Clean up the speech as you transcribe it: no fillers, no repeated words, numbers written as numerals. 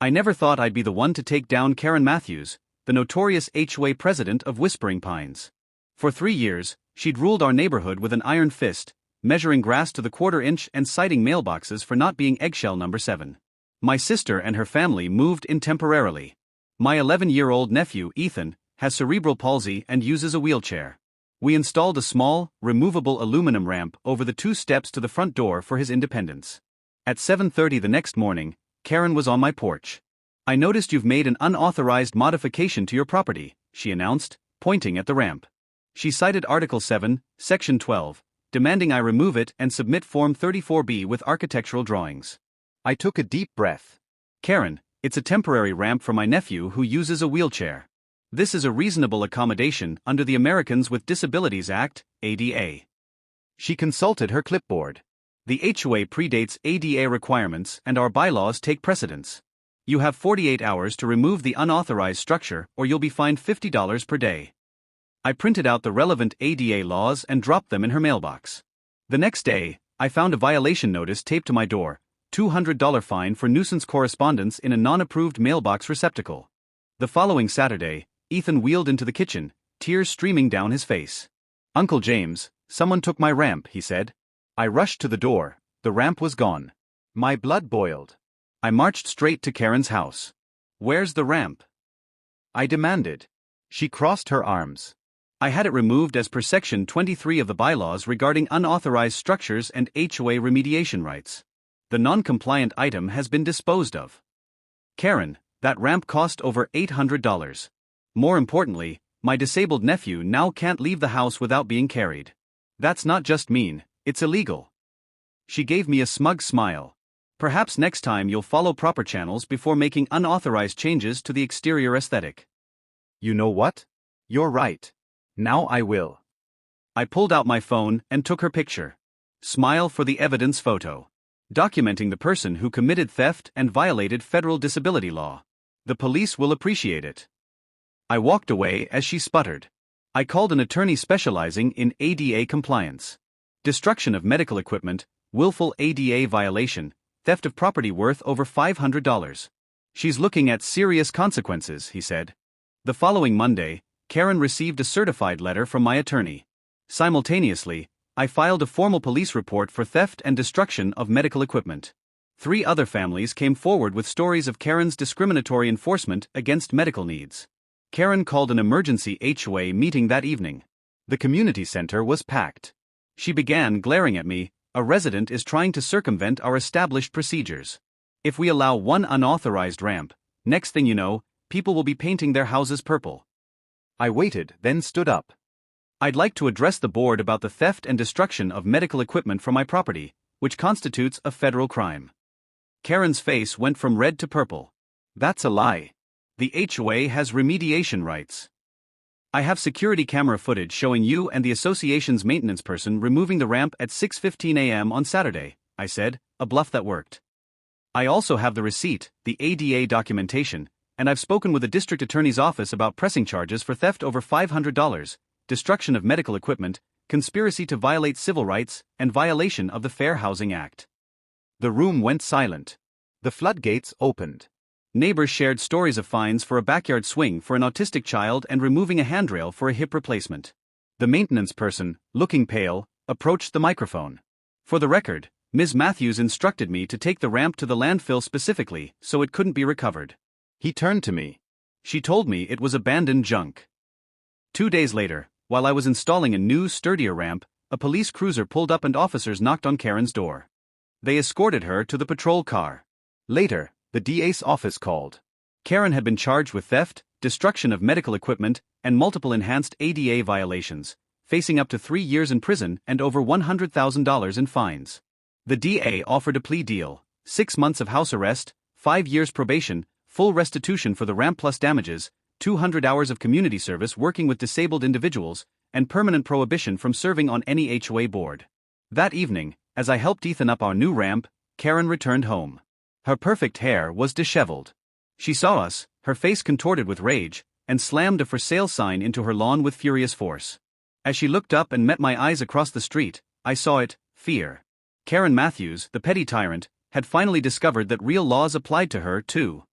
I never thought I'd be the one to take down Karen Matthews, the notorious HOA president of Whispering Pines. For 3 years, she'd ruled our neighborhood with an iron fist, measuring grass to the quarter-inch and citing mailboxes for not being eggshell number 7. My sister and her family moved in temporarily. My 11-year-old nephew, Ethan, has cerebral palsy and uses a wheelchair. We installed a small, removable aluminum ramp over the 2 steps to the front door for his independence. At 7:30 the next morning, Karen was on my porch. "I noticed you've made an unauthorized modification to your property," she announced, pointing at the ramp. She cited Article 7, Section 12, demanding I remove it and submit Form 34B with architectural drawings. I took a deep breath. "Karen, it's a temporary ramp for my nephew who uses a wheelchair. This is a reasonable accommodation under the Americans with Disabilities Act, ADA." She consulted her clipboard. "The HOA predates ADA requirements and our bylaws take precedence. You have 48 hours to remove the unauthorized structure or you'll be fined $50 per day." I printed out the relevant ADA laws and dropped them in her mailbox. The next day, I found a violation notice taped to my door, $200 fine for nuisance correspondence in a non-approved mailbox receptacle. The following Saturday, Ethan wheeled into the kitchen, tears streaming down his face. "Uncle James, someone took my ramp," he said. I rushed to the door. The ramp was gone. My blood boiled. I marched straight to Karen's house. "Where's the ramp?" I demanded. She crossed her arms. "I had it removed as per Section 23 of the bylaws regarding unauthorized structures and HOA remediation rights. The non-compliant item has been disposed of." "Karen, that ramp cost over $800. More importantly, my disabled nephew now can't leave the house without being carried. That's not just mean, it's illegal." She gave me a smug smile. "Perhaps next time you'll follow proper channels before making unauthorized changes to the exterior aesthetic." "You know what? You're right. Now I will." I pulled out my phone and took her picture. Smile for the evidence photo. Documenting the person who committed theft and violated federal disability law. The police will appreciate it. I walked away as she sputtered. I called an attorney specializing in ADA compliance. Destruction of medical equipment, willful ADA violation, theft of property worth over $500. "She's looking at serious consequences," he said. The following Monday, Karen received a certified letter from my attorney. Simultaneously, I filed a formal police report for theft and destruction of medical equipment. 3 other families came forward with stories of Karen's discriminatory enforcement against medical needs. Karen called an emergency HOA meeting that evening. The community center was packed. She began glaring at me. "A resident is trying to circumvent our established procedures. If we allow one unauthorized ramp, next thing you know, people will be painting their houses purple." I waited, then stood up. "I'd like to address the board about the theft and destruction of medical equipment from my property, which constitutes a federal crime." Karen's face went from red to purple. "That's a lie. The HOA has remediation rights. I have security camera footage showing you and the association's maintenance person removing the ramp at 6:15 a.m. on Saturday," I said, a bluff that worked. "I also have the receipt, the ADA documentation, and I've spoken with the district attorney's office about pressing charges for theft over $500, destruction of medical equipment, conspiracy to violate civil rights, and violation of the Fair Housing Act." The room went silent. The floodgates opened. Neighbors shared stories of fines for a backyard swing for an autistic child and removing a handrail for a hip replacement. The maintenance person, looking pale, approached the microphone. "For the record, Ms. Matthews instructed me to take the ramp to the landfill specifically so it couldn't be recovered." He turned to me. "She told me it was abandoned junk." 2 days later, while I was installing a new, sturdier ramp, a police cruiser pulled up and officers knocked on Karen's door. They escorted her to the patrol car. Later, the DA's office called. Karen had been charged with theft, destruction of medical equipment, and multiple enhanced ADA violations, facing up to 3 years in prison and over $100,000 in fines. The DA offered a plea deal: 6 months of house arrest, 5 years probation, full restitution for the ramp plus damages, 200 hours of community service working with disabled individuals, and permanent prohibition from serving on any HOA board. That evening, as I helped Ethan up our new ramp, Karen returned home. Her perfect hair was disheveled. She saw us, her face contorted with rage, and slammed a for sale sign into her lawn with furious force. As she looked up and met my eyes across the street, I saw it: fear. Karen Matthews, the petty tyrant, had finally discovered that real laws applied to her too.